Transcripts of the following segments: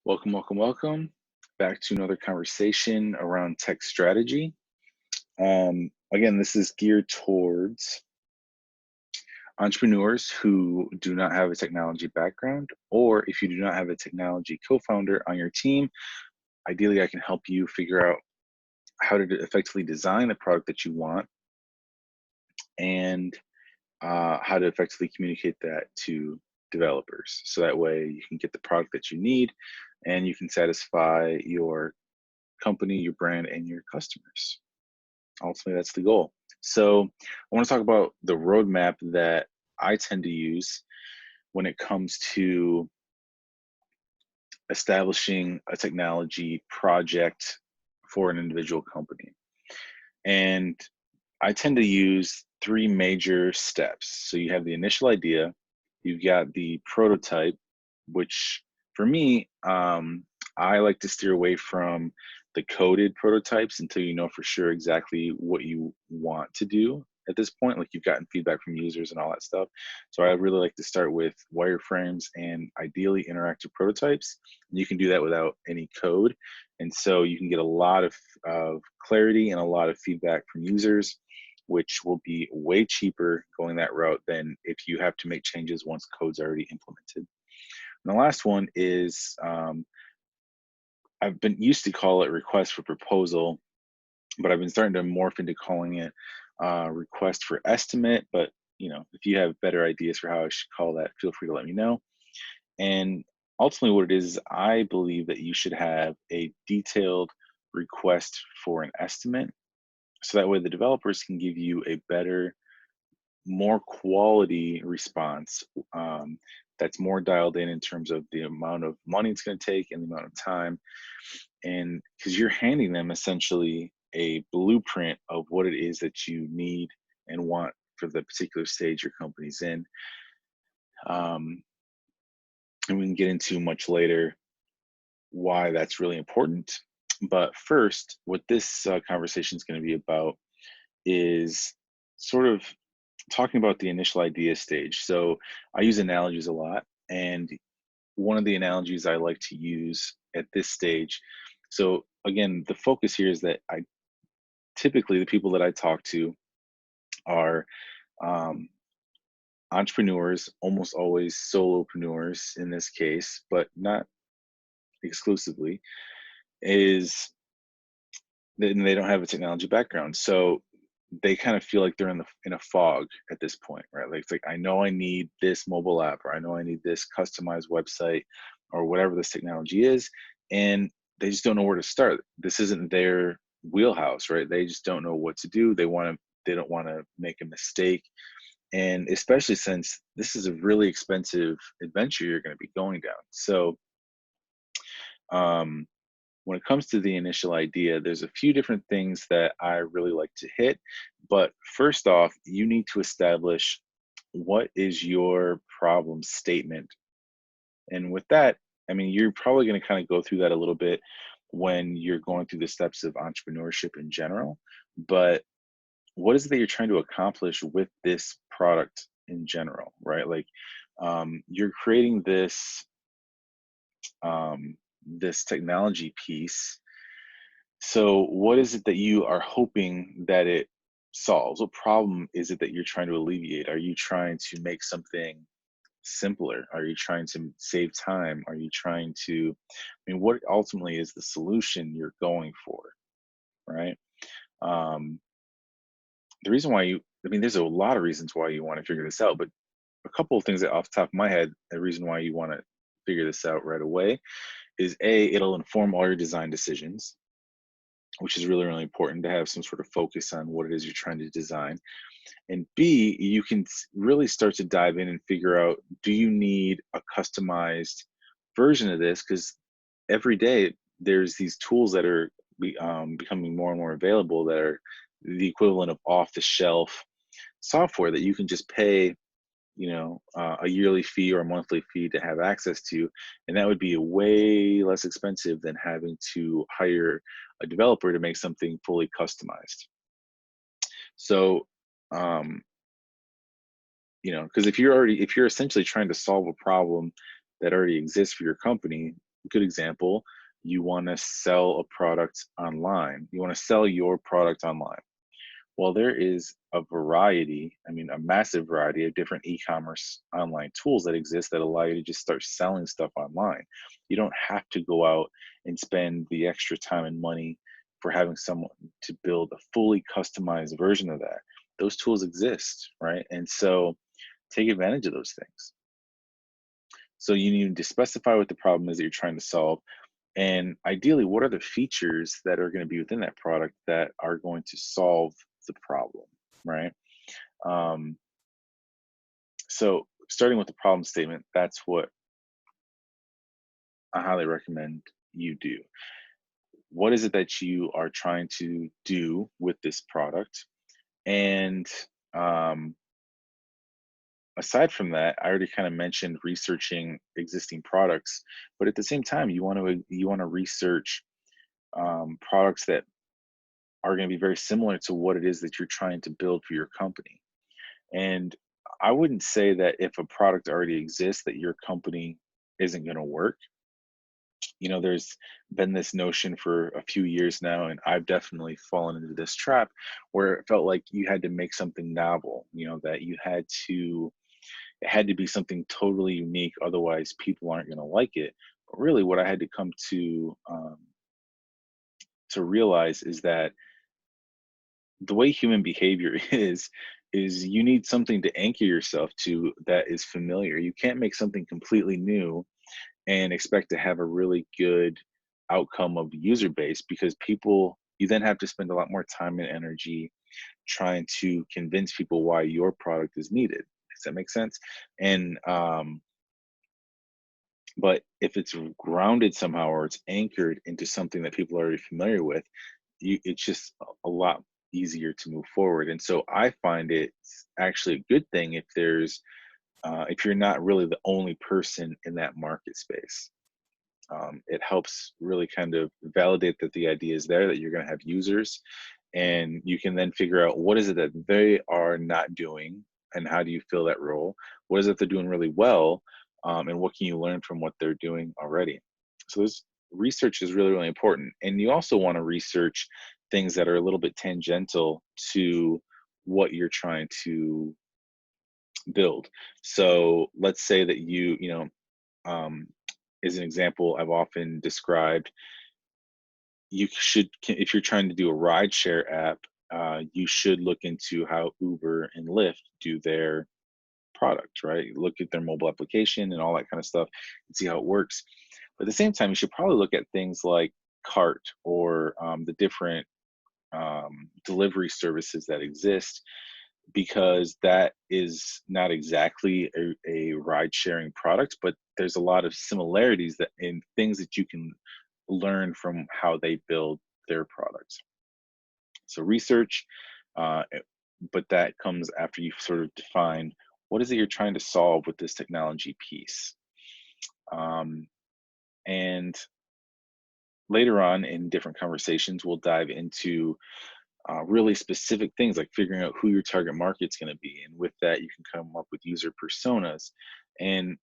Welcome back to another conversation around tech strategy. Again, this is geared towards entrepreneurs who do not have a technology background, or if you do not have a technology co founder on your team, ideally, I can help you figure out how to effectively design the product that you want and how to effectively communicate that to developers. So that way you can get the product that you need and you can satisfy your company, your brand, and your customers. Ultimately, that's the goal. So, I want to talk about the roadmap that I tend to use when it comes to establishing a technology project for an individual company. And I tend to use three major steps. So, you have the initial idea, you've got the prototype, which for me, I like to steer away from the coded prototypes until you know for sure exactly what you want to do at this point. Like you've gotten feedback from users and all that stuff. So I really like to start with wireframes and ideally interactive prototypes. And you can do that without any code. And so you can get a lot of clarity and a lot of feedback from users, which will be way cheaper going that route than if you have to make changes once code's already implemented. And the last one is I've been used to call it request for proposal, but I've been starting to morph into calling it request for estimate. But if you have better ideas for how I should call that, feel free to let me know. And ultimately, what it is, I believe that you should have a detailed request for an estimate, so that way the developers can give you a better, more quality response that's more dialed in terms of the amount of money it's going to take and the amount of time. And because you're handing them essentially a blueprint of what it is that you need and want for the particular stage your company's in. Um, and we can get into much later why that's really important. But first, what this conversation is going to be about is sort of talking about the initial idea stage. So I use analogies a lot. And one of the analogies I like to use at this stage. So again, the focus here is that I typically the people that I talk to are um, entrepreneurs, almost always solopreneurs in this case, but not exclusively. Is then they don't have a technology background, so they kind of feel like they're in a fog at this point, right? Like it's like I know I need this mobile app, or I know I need this customized website, or whatever this technology is, and they just don't know where to start. This isn't their wheelhouse, right? They just don't know what to do. They don't want to make a mistake, and especially since this is a really expensive adventure you're going to be going down. So um, when it comes to the initial idea, there's a few different things that I really like to hit. But first off, you need to establish what is your problem statement. And with that, I mean, you're probably going to kind of go through that a little bit when you're going through the steps of entrepreneurship in general. But what is it that you're trying to accomplish with this product in general, right? Like you're creating this technology piece. So, what is it that you are hoping that it solves? What problem is it that you're trying to alleviate? Are you trying to make something simpler? Are you trying to save time? Are you trying to, I mean, what ultimately is the solution you're going for, right? Um, the reason why I mean, there's a lot of reasons why you want to figure this out, but a couple of things that off the top of my head, the reason why you want to figure this out right away is A, it'll inform all your design decisions, which is really, really important to have some sort of focus on what it is you're trying to design. And B, you can really start to dive in and figure out, do you need a customized version of this? Because every day there's these tools that are becoming more and more available that are the equivalent of off the shelf software that you can just pay a yearly fee or a monthly fee to have access to, and that would be way less expensive than having to hire a developer to make something fully customized. So, um, because if you're essentially trying to solve a problem that already exists for your company, good example, you want to sell a product online. You want to sell your product online. Well, there is a variety, I mean, a massive variety of different e-commerce online tools that exist that allow you to just start selling stuff online. You don't have to go out and spend the extra time and money for having someone to build a fully customized version of that. Those tools exist, right? And so take advantage of those things. So you need to specify what the problem is that you're trying to solve. And ideally, what are the features that are going to be within that product that are going to solve the problem, right? Um, so starting with the problem statement, that's what I highly recommend you do. What is it that you are trying to do with this product? And um, aside from that, I already kind of mentioned researching existing products, but at the same time, you want to research products that are going to be very similar to what it is that you're trying to build for your company. And I wouldn't say that if a product already exists that your company isn't going to work. There's been this notion for a few years now, and I've definitely fallen into this trap where it felt like you had to make something novel, that it had to be something totally unique, otherwise people aren't going to like it. But really, what I had to come to realize is that the way human behavior is you need something to anchor yourself to that is familiar. You can't make something completely new and expect to have a really good outcome of the user base, because people you then have to spend a lot more time and energy trying to convince people why your product is needed. Does that make sense? And but if it's grounded somehow, or it's anchored into something that people are already familiar with, it's just a lot easier to move forward. And so I find it's actually a good thing if you're not really the only person in that market space. It helps really kind of validate that the idea is there, that you're going to have users, and you can then figure out what is it that they are not doing, and how do you fill that role. What is it they're doing really well, and what can you learn from what they're doing already. So this research is really, really important. And you also want to research things that are a little bit tangential to what you're trying to build. So let's say that um, as an example I've often described, if you're trying to do a rideshare app, you should look into how Uber and Lyft do their product, right? Look at their mobile application and all that kind of stuff and see how it works. But at the same time, you should probably look at things like Cart, or the different delivery services that exist, because that is not exactly a ride sharing product, but there's a lot of similarities that in things that you can learn from how they build their products. So research, uh, eh, but that comes after you've sort of defined what is it you're trying to solve with this technology piece. Um, and later on in different conversations, we'll dive into really specific things like figuring out who your target market's going to be. And with that, you can come up with user personas. And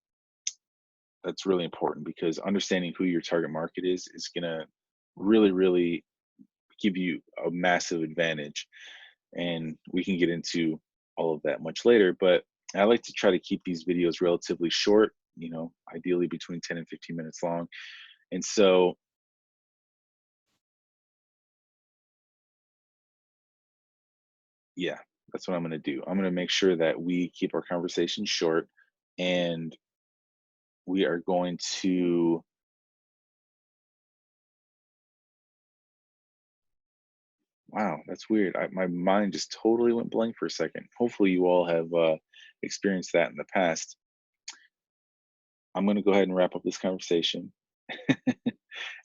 that's really important, because understanding who your target market is going to really, really give you a massive advantage. And we can get into all of that much later. But I like to try to keep these videos relatively short, ideally between 10 and 15 minutes long. And so, yeah, that's what I'm going to do. I'm going to make sure that we keep our conversation short, and we are going to, wow, that's weird. My mind just totally went blank for a second. Hopefully, you all have experienced that in the past. I'm going to go ahead and wrap up this conversation.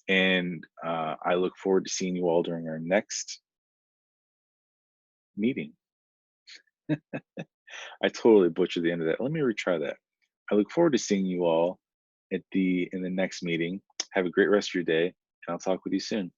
And I look forward to seeing you all during our next meeting. I totally butchered the end of that. Let me retry that. I look forward to seeing you all in the next meeting. Have a great rest of your day, and I'll talk with you soon.